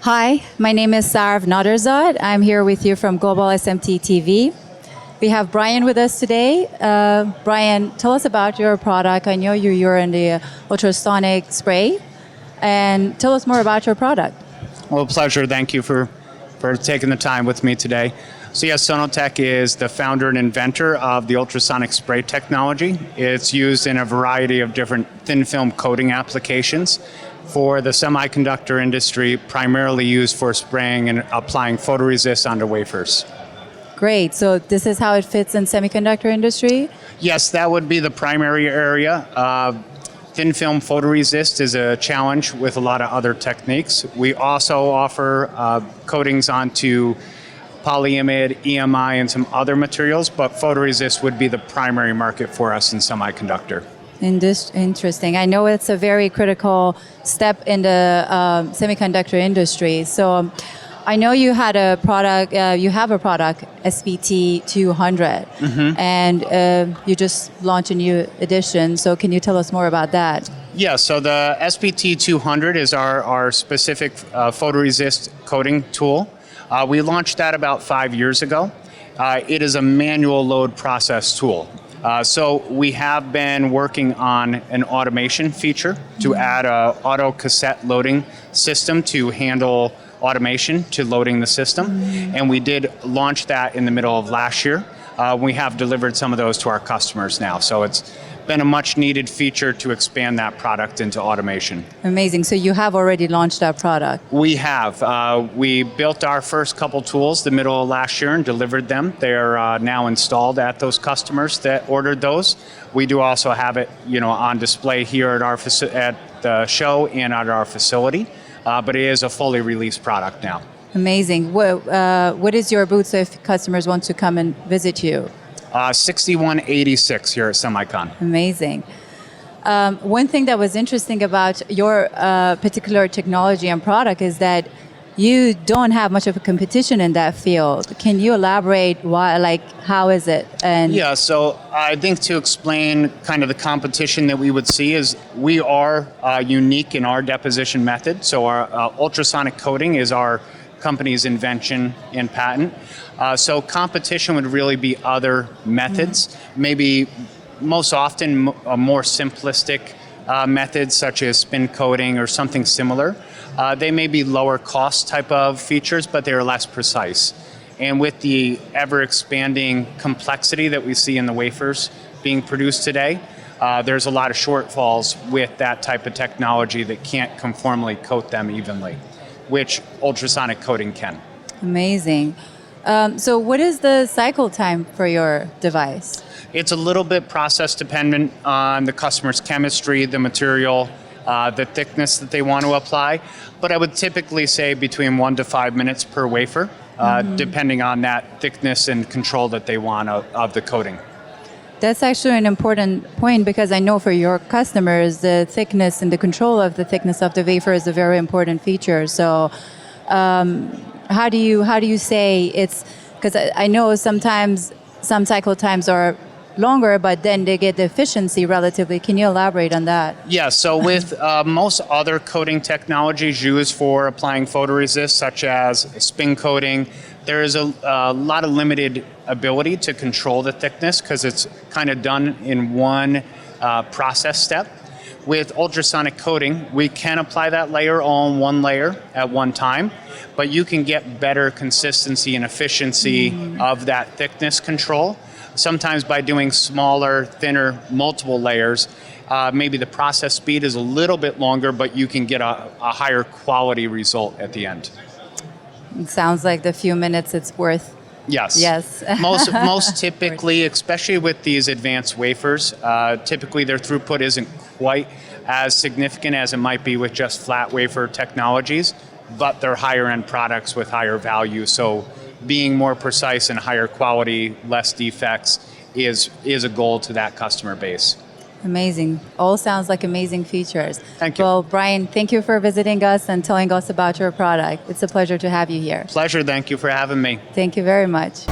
Hi, my name is Sarv Naderzad. I'm here with you from Global SMT TV. We have Brian with us today. Brian, tell us about your product. I know you're in the ultrasonic spray, and tell us more about your product. Well, pleasure. Thank you for taking the time with me today. So yes, Sono Tek is the founder and inventor of the ultrasonic spray technology. It's used in a variety of different thin film coating applications for the semiconductor industry, primarily used for spraying and applying photoresist onto wafers. Great. So this is how it fits in semiconductor industry? Yes, that would be the primary area. Thin film photoresist is a challenge with a lot of other techniques. We also offer coatings onto polyimide, EMI, and some other materials, but photoresist would be the primary market for us in semiconductor. Interesting. I know it's a very critical step in the semiconductor industry. So I know you had a product, you have a product, SPT 200, and you just launched a new edition. So can you tell us more about that? Yeah, so the SPT 200 is our specific photoresist coating tool. We launched that about 5 years ago. It is a manual load process tool. So we have been working on an automation feature to add a auto cassette loading system to handle automation to loading the system. And we did launch that in the middle of last year. We have delivered some of those to our customers now. So it's been a much needed feature to expand that product into automation. Amazing. So you have already launched that product? We have. We built our first couple tools the middle of last year and delivered them. They're now installed at those customers that ordered those. We do also have it, on display here at the show and at our facility, but it is a fully released product now. Amazing. What is your booth if customers want to come and visit you? 6186 here at Semicon. Amazing. One thing that was interesting about your particular technology and product is that you don't have much of a competition in that field. Can you elaborate why, how is it? Yeah, so I think to explain kind of the competition that we would see is we are unique in our deposition method. So our ultrasonic coating is our company's invention and patent. So competition would really be other methods, maybe most often a more simplistic methods such as spin coating or something similar. They may be lower cost type of features, but they're less precise. And with the ever expanding complexity that we see in the wafers being produced today, there's a lot of shortfalls with that type of technology that can't conformally coat them evenly, which ultrasonic coating can. Amazing. So what is the cycle time for your device? It's a little bit process dependent on the customer's chemistry, the material, the thickness that they want to apply. But I would typically say between 1 to 5 minutes per wafer, depending on that thickness and control that they want of the coating. That's actually an important point because I know for your customers, the thickness and the control of the thickness of the wafer is a very important feature. So how do you say it's, because I know sometimes some cycle times are longer, but then they get the efficiency relatively. Can you elaborate on that? Yeah, so with most other coating technologies used for applying photoresist, such as spin coating, there is a lot of limited ability to control the thickness because it's kind of done in one process step. With ultrasonic coating, we can apply that layer all in one layer at one time, but you can get better consistency and efficiency of that thickness control. Sometimes by doing smaller, thinner, multiple layers, maybe the process speed is a little bit longer, but you can get a higher quality result at the end. It sounds like the few minutes it's worth. Yes. Yes. most typically, especially with these advanced wafers, typically their throughput isn't quite as significant as it might be with just flat wafer technologies, but they're higher end products with higher value. So being more precise and higher quality, less defects is a goal to that customer base. Amazing. All sounds like amazing features. Thank you. Well, Brian, thank you for visiting us and telling us about your product. It's a pleasure to have you here. Pleasure. Thank you for having me. Thank you very much.